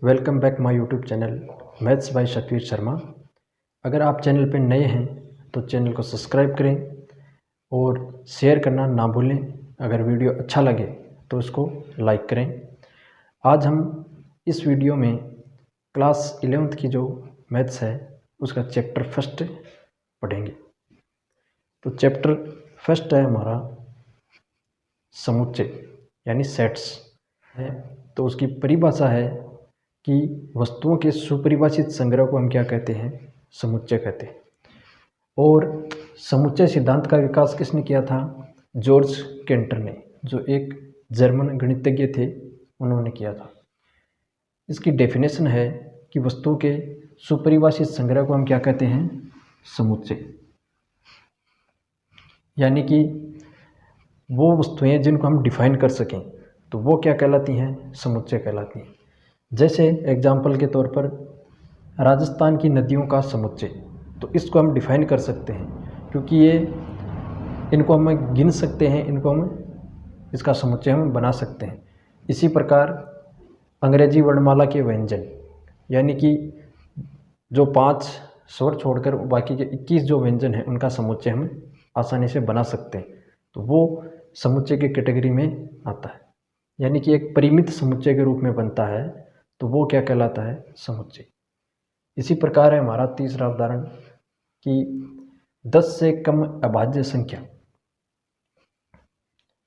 Welcome back my YouTube channel maths by Satveer Sharma. अगर आप channel पर नए हैं तो चैनल को सब्सक्राइब करें और शेयर करना ना भूलें। अगर वीडियो अच्छा लगे तो उसको लाइक करें। आज हम इस वीडियो में क्लास 11th की जो मैथ्स है उसका चैप्टर फर्स्ट पढ़ेंगे। तो चैप्टर फर्स्ट है हमारा समुच्चय यानी सेट्स है। तो उसकी परिभाषा है कि वस्तुओं के सुपरिभाषित संग्रह को हम क्या कहते हैं, समुच्चय कहते हैं। और समुच्चय सिद्धांत का विकास किसने किया था? जॉर्ज केंटर ने, जो एक जर्मन गणितज्ञ थे, उन्होंने किया था। इसकी डेफिनेशन है कि वस्तुओं के सुपरिभाषित संग्रह को हम क्या कहते हैं, समुच्चय। यानी कि वो वस्तुएं जिनको हम डिफाइन कर सकें तो वो क्या कहलाती हैं, समुच्चय कहलाती हैं। जैसे एग्जाम्पल के तौर पर राजस्थान की नदियों का समुच्चय, तो इसको हम डिफाइन कर सकते हैं क्योंकि इनको हम गिन सकते हैं, इसका समुच्चय हम बना सकते हैं। इसी प्रकार अंग्रेजी वर्णमाला के व्यंजन, यानी कि जो 5 स्वर छोड़कर बाकी के 21 जो व्यंजन हैं उनका समुच्चय हम आसानी से बना सकते हैं, तो वो समुच्चय की कैटेगरी में आता है। यानी कि एक परिमित समुच्चय के रूप में बनता है, तो वो क्या कहलाता है, समुच्चय। इसी प्रकार है हमारा तीसरा उदाहरण कि 10 से कम अभाज्य संख्या,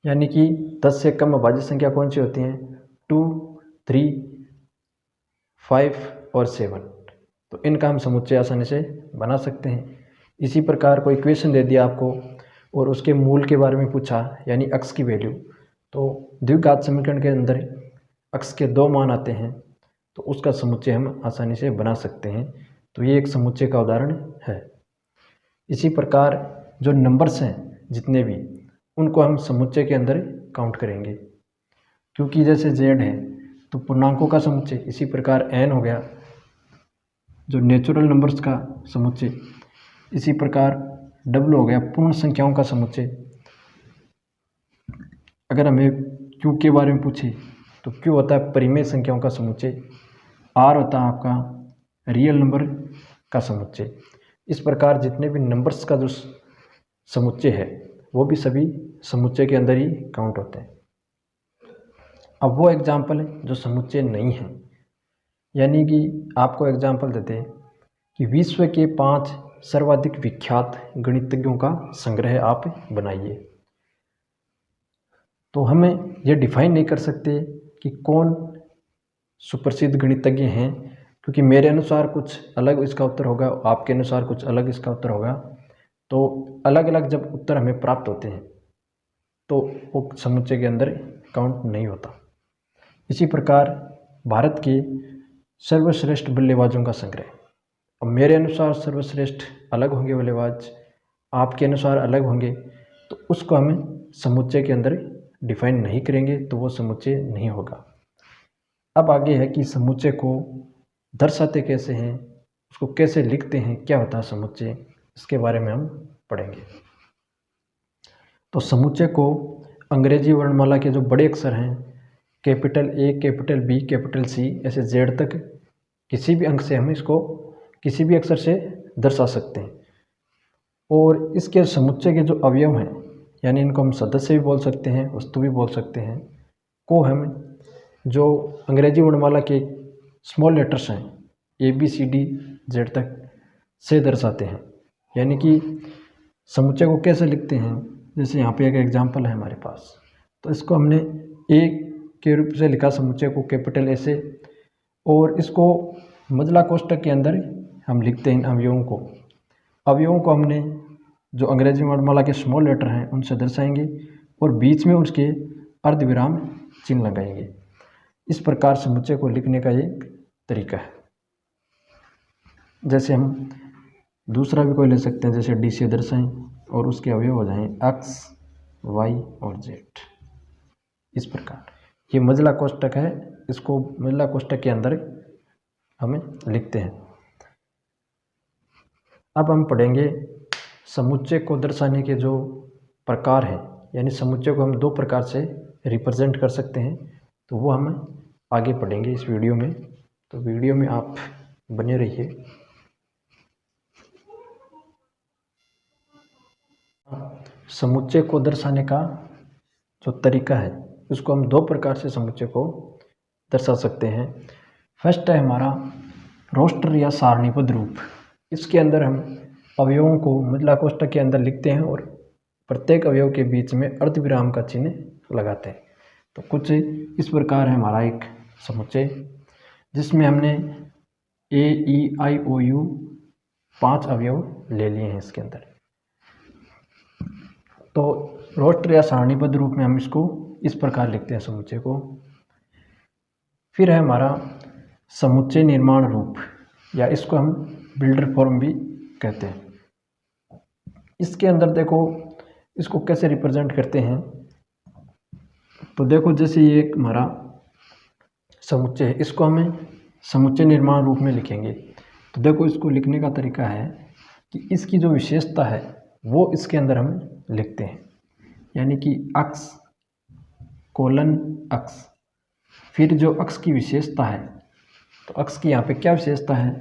यानी कि 10 से कम अभाज्य संख्या कौन सी होती हैं? 2, 3, 5 और 7। तो इनका हम समुच्चय आसानी से बना सकते हैं। इसी प्रकार कोई इक्वेशन दे दिया आपको और उसके मूल के बारे में पूछा, यानी x की वैल्यू, तो द्विघात समीकरण के अंदर x के 2 मान आते हैं, तो उसका समुच्चय हम आसानी से बना सकते हैं। तो ये एक समुच्चय का उदाहरण है। इसी प्रकार जो नंबर्स हैं जितने भी, उनको हम समुच्चय के अंदर काउंट करेंगे, क्योंकि जैसे z है तो पूर्णांकों का समुच्चय। इसी प्रकार n हो गया जो नेचुरल नंबर्स का समुच्चय। इसी प्रकार डबल हो गया पूर्ण संख्याओं का समुच्चय। अगर हमें q के बारे में पूछे तो q होता है परिमेय संख्याओं का समुच्चय। r होता है आपका रियल नंबर का समुच्चय। इस प्रकार जितने भी नंबर्स का जो समुच्चय है वो भी सभी समुच्चय के अंदर ही काउंट होते हैं। अब वो एग्जाम्पल है जो समुच्चय नहीं है, यानी कि आपको एग्जाम्पल देते हैं कि विश्व के 5 सर्वाधिक विख्यात गणितज्ञों का संग्रह आप बनाइए। तो हमें यह डिफाइन नहीं कर सकते कि कौन सुप्रसिद्ध गणितज्ञ हैं, क्योंकि मेरे अनुसार कुछ अलग इसका उत्तर होगा, आपके अनुसार कुछ अलग इसका उत्तर होगा। तो अलग अलग जब उत्तर हमें प्राप्त होते हैं तो वो समुच्चय के अंदर काउंट नहीं होता। इसी प्रकार भारत के सर्वश्रेष्ठ बल्लेबाजों का संग्रह, अब मेरे अनुसार सर्वश्रेष्ठ अलग होंगे बल्लेबाज, आपके अनुसार अलग होंगे, तो उसको हमें समुच्चय के अंदर डिफाइन नहीं करेंगे, तो वो समुच्चय नहीं होगा। अब आगे है कि समुच्चय को दर्शाते कैसे हैं, उसको कैसे लिखते हैं, क्या होता है समुच्चय, इसके बारे में हम पढ़ेंगे। तो समुच्चय को अंग्रेजी वर्णमाला के जो बड़े अक्षर हैं, capital A, capital B, capital C, ऐसे Z तक किसी भी अंक से हम इसको किसी भी अक्षर से दर्शा सकते हैं। और इसके समुच्चय के जो अवयव हैं, यानी इनको हम सदस्य भी बोल सकते हैं, वस्तु भी बोल सकते हैं, को हम जो अंग्रेजी वर्णमाला के स्मॉल लेटर्स हैं ABCD Z तक से दर्शाते हैं। यानी कि समुच्चय को कैसे लिखते हैं, जैसे यहाँ पे एक एग्जांपल है हमारे पास, तो इसको हमने A के रूप से लिखा समुच्चय को कैपिटल A से, और इसको मजला कोष्ठक के अंदर हम लिखते हैं अवयवों को हमने जो अंग्रेजी वर्णमाला के स्मॉल लेटर हैं उनसे दर्शाएंगे और बीच में उसके अर्धविराम चिन्ह लगाएंगे। इस प्रकार समुच्चय को लिखने का एक तरीका है। जैसे हम दूसरा भी कोई ले सकते हैं, जैसे D से दर्शाएं और उसके अवयव हो जाएं X, Y और Z। इस प्रकार ये मजला कोष्ठक है, इसको मजला कोष्ठक के अंदर हमें लिखते हैं। अब हम पढ़ेंगे समुच्चय को दर्शाने के जो प्रकार हैं, यानी समुच्चय को हम 2 प्रकार से रिप्रेजेंट कर सकते हैं, तो वो हम आगे पढ़ेंगे इस वीडियो में। तो वीडियो में आप बने रहिए। समुच्चय को दर्शाने का जो तरीका है उसको हम दो प्रकार से समुच्चय को दर्शा सकते हैं। फर्स्ट है हमारा रोस्टर या सारणीबद्ध रूप। इसके अंदर हम अवयवों को महिला कोष्ठक के अंदर लिखते हैं और प्रत्येक अवयव के बीच में अर्धविराम का चिन्ह लगाते हैं। तो कुछ इस प्रकार है हमारा एक समुच्चय, जिसमें हमने ए ई आई ओ यू 5 अवयव ले लिए हैं इसके अंदर। तो रोस्टर या सारणीबद्ध रूप में हम इसको इस प्रकार लिखते हैं समुच्चय को। फिर है हमारा समुच्चय निर्माण रूप, या इसको हम बिल्डर फॉर्म भी कहते हैं। इसके अंदर देखो इसको कैसे रिप्रेजेंट करते हैं। तो देखो जैसे ये एक हमारा समुच्चय है, इसको हमें समुच्चय निर्माण रूप में लिखेंगे। तो देखो इसको लिखने का तरीका है कि इसकी जो विशेषता है वो इसके अंदर हम लिखते हैं, यानी कि अक्ष कोलन अक्ष। फिर जो अक्ष की विशेषता है, तो अक्ष की यहाँ पे क्या विशेषता है,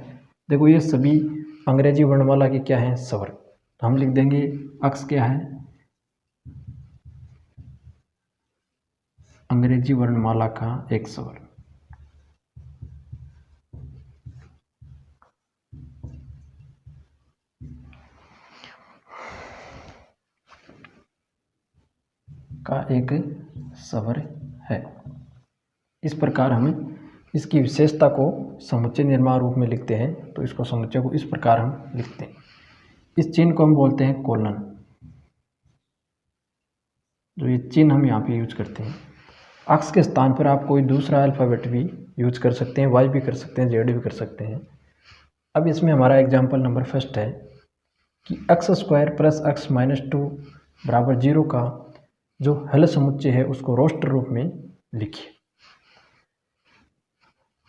देखो ये सभी अंग्रेजी वर्णमाला के क्या हैं, स्वर। तो हम लिख देंगे अक्ष क्या है, अंग्रेजी वर्णमाला का एक स्वर। का एक स्वर है। इस प्रकार हमें इसकी विशेषता को समुच्चय निर्माण रूप में लिखते हैं। तो इसको समुच्चय को इस प्रकार हम लिखते हैं। इस चिन्ह को हम बोलते हैं कोलन। जो ये चिन्ह हम यहाँ पे यूज करते हैं, अक्ष के स्थान पर आप कोई दूसरा अल्फ़ाबेट भी यूज कर सकते हैं, वाई भी कर सकते हैं, जेड भी कर सकते हैं। अब इसमें हमारा एग्जाम्पल नंबर फर्स्ट है कि x square plus x minus 2 बराबर 0 का जो हल समुच्चय है उसको रोस्टर रूप में लिखिए।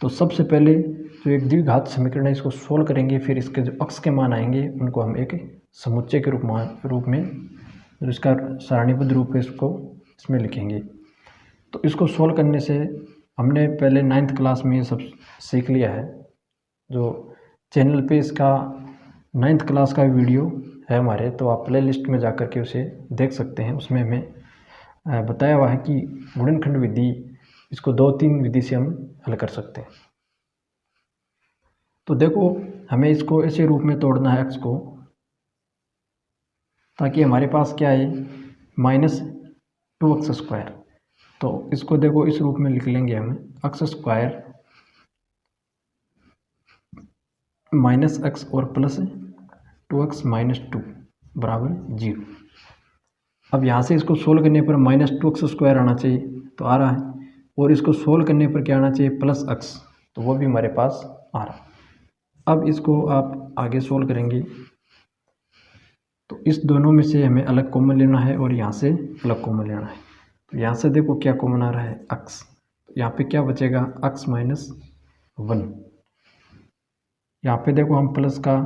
तो सबसे पहले जो एक द्विघात समीकरण है इसको सोल्व करेंगे, फिर इसके जो अक्ष के मान आएंगे उनको हम एक समुच्चय के रूप में जो इसका सारणीबद्ध रूप है इसको इसमें लिखेंगे। तो इसको सोल्व करने से हमने पहले 9th क्लास में ये सब सीख लिया है। जो चैनल पे इसका 9th क्लास का वीडियो है हमारे, तो आप प्ले लिस्ट में जा कर के उसे देख सकते हैं। उसमें हमें बताया हुआ है कि गुणनखंड विधि, इसको 2-3 विधि से हम हल कर सकते हैं। तो देखो हमें इसको ऐसे रूप में तोड़ना है x को, ताकि हमारे पास क्या है माइनस 2x स्क्वायर। तो इसको देखो इस रूप में लिख लेंगे हम, x स्क्वायर माइनस x और प्लस 2x माइनस 2 बराबर 0। अब यहाँ से इसको सोल्व करने पर माइनस 2x स्क्वायर आना चाहिए, तो आ रहा है, और इसको सोल्व करने पर क्या आना चाहिए प्लस x, तो वो भी हमारे पास आ रहा है। अब इसको आप आगे सोल्व करेंगे तो इस दोनों में से हमें अलग कॉमन लेना है और यहाँ से अलग कॉमन लेना है। तो यहाँ से देखो क्या कॉमन आ रहा है x, तो यहाँ पे क्या बचेगा x माइनस 1। यहाँ पे देखो हम प्लस का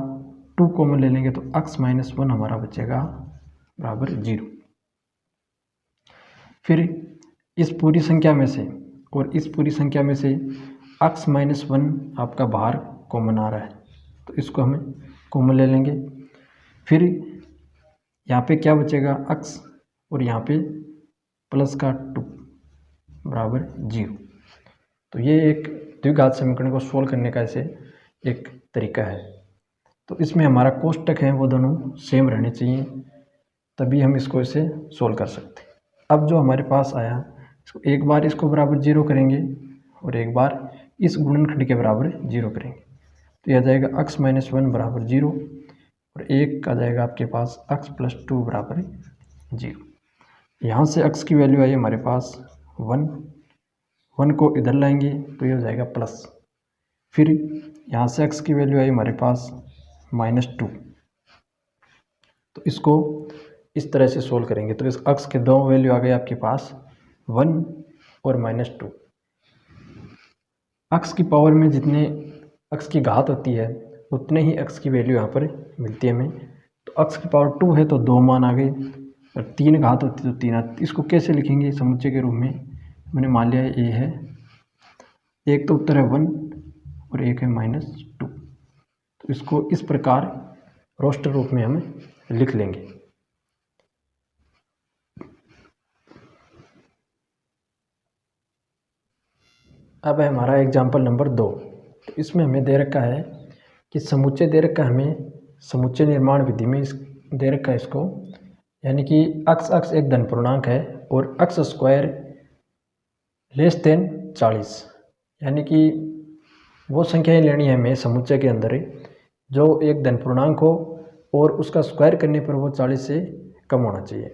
2 कॉमन ले लेंगे तो x माइनस 1 हमारा बचेगा बराबर 0। फिर इस पूरी संख्या में से और इस पूरी संख्या में से x माइनस 1 आपका बाहर कॉमन आ रहा है, तो इसको हमें कॉमन ले लेंगे। फिर यहाँ पे क्या बचेगा x और यहाँ पे प्लस का 2 बराबर 0। तो ये एक द्विघात समीकरण को सोल्व करने का ऐसे एक तरीका है। तो इसमें हमारा कोष्टक है वो दोनों सेम रहने चाहिए, तभी हम इसको इसे सोल्व कर सकते हैं। अब जो हमारे पास आया इसको एक बार इसको बराबर 0 करेंगे और एक बार इस गुणनखंड के बराबर 0 करेंगे, तो यह आ जाएगा x माइनस 1 बराबर 0 और एक आ जाएगा आपके पास x प्लस 2 बराबर 0। यहाँ से x की वैल्यू आई हमारे पास 1 को इधर लाएंगे तो ये हो जाएगा प्लस। फिर यहाँ से x की वैल्यू आई हमारे पास माइनस 2, तो इसको इस तरह से सोल्व करेंगे। तो इस x के दो वैल्यू आ गए आपके पास 1 और माइनस 2। x की पावर में जितने x की घात होती है उतने ही x की वैल्यू यहाँ पर मिलती है हमें। तो x की पावर 2 है तो 2 मान आ गए, और 3 घात होती है तो 3। इसको कैसे लिखेंगे समुच्चय के रूप में, मैंने मान लिया ये है। एक तो उत्तर है 1 और एक है -2। तो इसको इस प्रकार रोस्टर रूप में हम लिख लेंगे। अब है हमारा एग्जाम्पल नंबर 2। तो इसमें हमें दे रखा है कि समुच्चय दे रखा है हमें, समुच्चय निर्माण विधि में इस दे रखा है इसको, यानी कि अक्स एक धन पूर्णांक है और अक्स स्क्वायर < 40, यानी कि वो संख्याएं लेनी है हमें समुच्चय के अंदर जो एक धन पूर्णांक हो और उसका स्क्वायर करने पर वो 40 से कम होना चाहिए।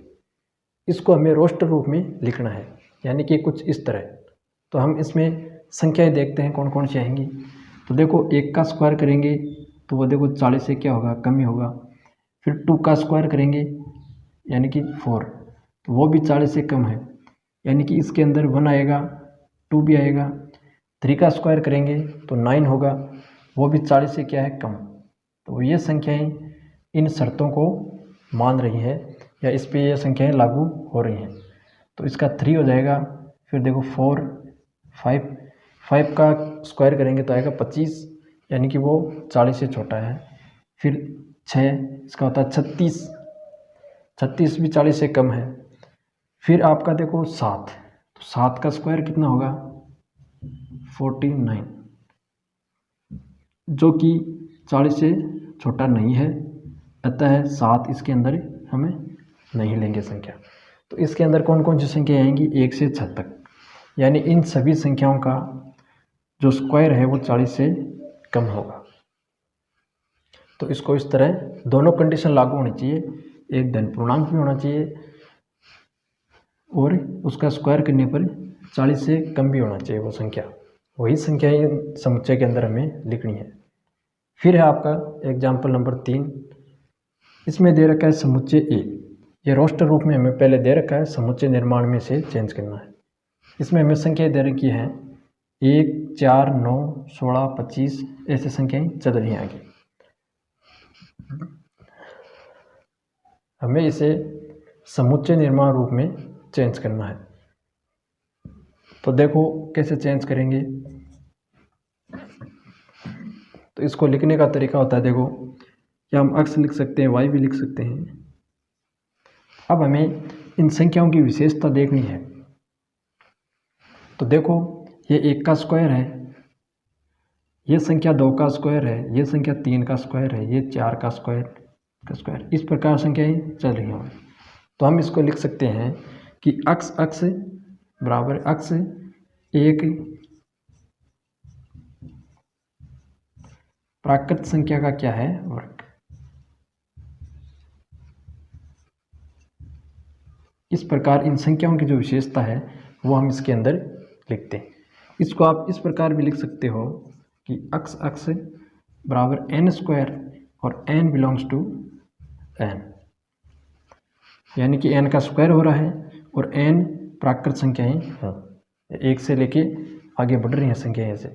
इसको हमें रोस्टर रूप में लिखना है, यानी कि कुछ इस तरह। तो हम इसमें संख्याएं देखते हैं कौन कौन सी आएंगी। तो देखो 1 का स्क्वायर करेंगे तो वो देखो 40 से क्या होगा, कम ही होगा। फिर 2 का स्क्वायर करेंगे यानी कि 4, तो वो भी 40 से कम है, यानी कि इसके अंदर 1 आएगा, 2 भी आएगा। 3 का स्क्वायर करेंगे तो 9 होगा, वो भी 40 से क्या है, कम। तो ये संख्याएं इन शर्तों को मान रही है या इस पे ये संख्याएं लागू हो रही हैं। तो इसका 3 हो जाएगा। फिर देखो 4, 5 का स्क्वायर करेंगे तो आएगा 25, यानी कि वो 40 से छोटा है। फिर 6, इसका होता है 36 भी 40 से कम है। फिर आपका देखो 7, तो 7 का स्क्वायर कितना होगा, 49, जो कि 40 से छोटा नहीं है, अतः 7 इसके अंदर हमें नहीं लेंगे संख्या। तो इसके अंदर कौन कौन सी संख्या आएंगी, 1 से 6 तक, यानी इन सभी संख्याओं का जो स्क्वायर है वो 40 से कम होगा। तो इसको इस तरह दोनों कंडीशन लागू होनी चाहिए, एक धन पूर्णांक भी होना चाहिए और उसका स्क्वायर करने पर 40 से कम भी होना चाहिए वो संख्या। वही संख्या समुच्चय के अंदर हमें लिखनी है। फिर है आपका एग्जाम्पल नंबर 3। इसमें दे रखा है समुच्चय ए, ये रोस्टर रूप में हमें पहले दे रखा है, समुच्चय निर्माण में से चेंज करना है। इसमें हमें संख्याएं दे रखी हैं 1, 4, 9, 16, 25, ऐसे संख्याएं चल रही हैं आगे। हमें इसे समुच्चय निर्माण रूप में चेंज करना है। तो देखो कैसे चेंज करेंगे। तो इसको लिखने का तरीका होता है, देखो क्या हम x लिख सकते हैं, y भी लिख सकते हैं। अब हमें इन संख्याओं की विशेषता देखनी है। तो देखो ये 1 का स्क्वायर है, ये संख्या 2 का स्क्वायर है, ये संख्या 3 का स्क्वायर है, ये 4 का स्क्वायर, इस प्रकार संख्याएं चल रही हैं। तो हम इसको लिख सकते हैं कि x बराबर x एक प्राकृत संख्या का क्या है, वर्ग। इस प्रकार इन संख्याओं की जो विशेषता है वो हम इसके अंदर लिखते हैं। इसको आप इस प्रकार भी लिख सकते हो कि x बराबर n स्क्वायर और n बिलोंग्स टू n, यानी कि n का स्क्वायर हो रहा है और n प्राकृत संख्याएं हैं, 1 से लेके आगे बढ़ रही हैं संख्याएं ऐसे।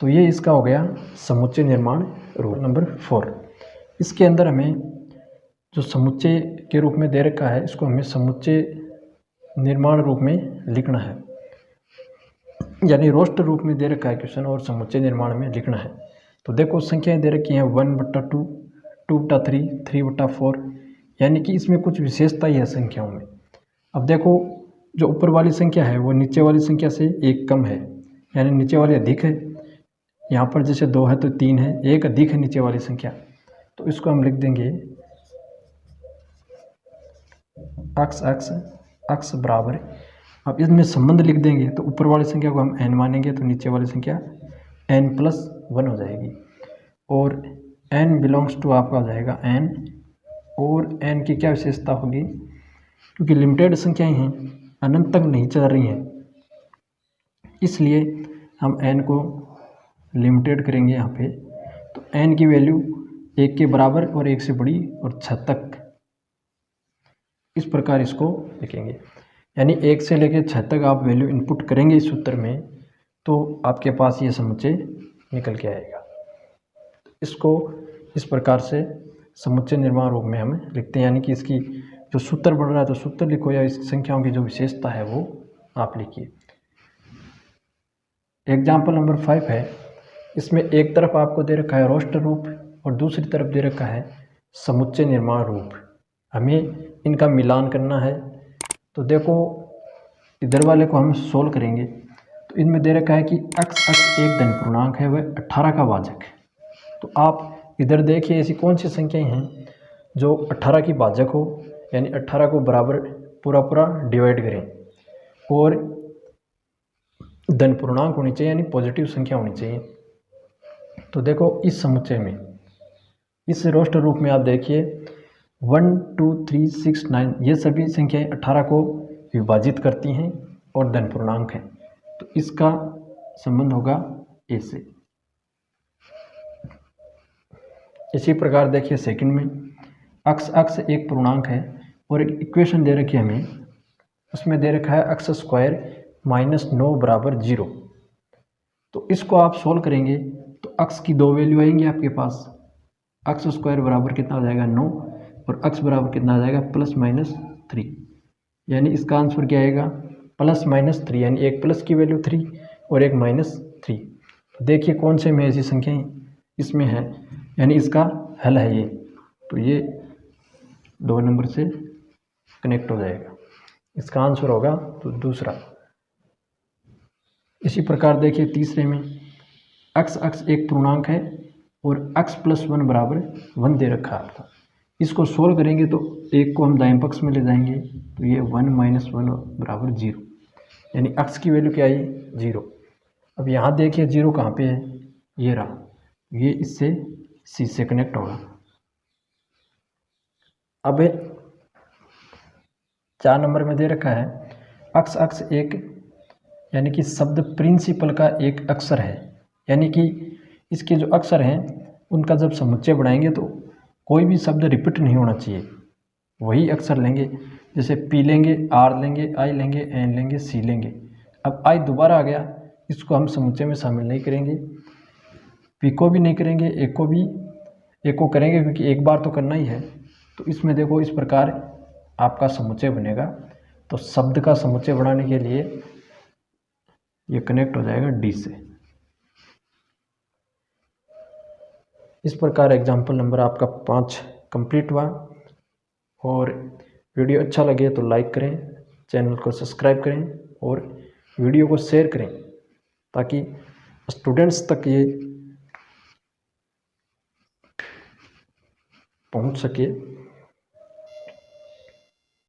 तो ये इसका हो गया समुच्चय निर्माण रूल नंबर 4। इसके अंदर हमें जो समुच्चय के रूप में दे रखा है इसको हमें समुच्चय निर्माण रूप में लिखना है, यानी रोस्टर रूप में दे रखा है क्वेश्चन और समुच्चय निर्माण में लिखना है। तो देखो संख्याएं दे रखी हैं 1/2, 2/3, 3/4, यानी कि इसमें कुछ विशेषता ही है संख्याओं में। अब देखो जो ऊपर वाली संख्या है वो नीचे वाली संख्या से 1 कम है, यानी नीचे वाली अधिक है। यहाँ पर जैसे 2 है तो 3 है, 1 अधिक है नीचे वाली संख्या। तो इसको हम लिख देंगे x बराबर, अब इसमें संबंध लिख देंगे तो ऊपर वाली संख्या को हम n मानेंगे तो नीचे वाली संख्या n+1 हो जाएगी। और n बिलोंग्स टू आपका हो जाएगा n, और n की क्या विशेषता होगी, क्योंकि लिमिटेड संख्याएं हैं, अनंत तक नहीं चल रही हैं, इसलिए हम n को लिमिटेड करेंगे यहाँ पे। तो n की वैल्यू 1 के बराबर और 1 से बड़ी और 6 तक, इस प्रकार इसको लिखेंगे। यानी 1 से लेकर 6 तक आप वैल्यू इनपुट करेंगे इस सूत्र में तो आपके पास ये समुच्चय निकल के आएगा। इसको इस प्रकार से समुच्चय निर्माण रूप में हम लिखते हैं, यानी कि इसकी जो सूत्र बन रहा है तो सूत्र लिखो या इस संख्याओं की जो विशेषता है वो आप लिखिए। एग्जाम्पल नंबर 5 है। इसमें एक तरफ आपको दे रखा है रोस्टर रूप और दूसरी तरफ दे रखा है समुच्चय निर्माण रूप। हमें इनका मिलान करना है। तो देखो इधर वाले को हम सोल्व करेंगे तो इनमें दे रखा है कि x एक धन पूर्णांक है वह 18 का भाजक है। तो आप इधर देखिए ऐसी कौन सी संख्याएं हैं जो 18 की भाजक हो, यानी 18 को बराबर पूरा पूरा डिवाइड करें और धन पूर्णांक होनी चाहिए, यानी पॉजिटिव संख्या होनी चाहिए। तो देखो इस समुच्चय में इस रोस्टर रूप में आप देखिए 1 2 3 6 9 ये सभी संख्याएं 18 को विभाजित करती हैं और धन पूर्णांक है। तो इसका संबंध होगा ए से। इसी प्रकार देखिए सेकंड में x एक पूर्णांक है और एक इक्वेशन दे रखी है हमें, उसमें दे रखा है x² -9 बराबर 0। तो इसको आप सोल्व करेंगे तो x की दो वैल्यू आएंगी आपके पास। x² बराबर कितना आ जाएगा 9 और x बराबर कितना आ जाएगा +-3, यानी इसका आंसर क्या आएगा +-3, यानी एक प्लस की वैल्यू 3 और एक -3। देखिए कौन से में ऐसी संख्याएं इसमें है, यानी इसका हल है ये। तो ये 2 नंबर से कनेक्ट हो जाएगा, इसका आंसर होगा तो दूसरा। इसी प्रकार देखिए तीसरे में x एक पूर्णांक है और x+1 बराबर 1 दे रखा है आपको। इसको सोल्व करेंगे तो एक को हम दाएं पक्ष में ले जाएंगे तो ये 1 - 1 बराबर 0, यानी x की वैल्यू क्या आई 0। अब यहाँ देखिए 0 कहाँ पे है, ये रहा, ये इससे C से कनेक्ट होगा। अब 4 नंबर में दे रखा है x एक, यानी कि शब्द प्रिंसिपल का एक अक्षर है, यानी कि इसके जो अक्षर हैं उनका जब समुच्चय बढ़ाएंगे तो कोई भी शब्द रिपीट नहीं होना चाहिए, वही अक्षर लेंगे। जैसे P लेंगे, R लेंगे, I लेंगे, N लेंगे, C लेंगे। अब I दोबारा आ गया, इसको हम समुच्चय में शामिल नहीं करेंगे, P को भी नहीं करेंगे, एक को करेंगे क्योंकि एक बार तो करना ही है। तो इसमें देखो इस प्रकार आपका समुच्चय बनेगा। तो शब्द का समुच्चय बनाने के लिए ये कनेक्ट हो जाएगा D से। इस प्रकार एग्जाम्पल नंबर आपका 5 कंप्लीट हुआ। और वीडियो अच्छा लगे तो लाइक करें, चैनल को सब्सक्राइब करें और वीडियो को शेयर करें ताकि स्टूडेंट्स तक ये पहुंच सके।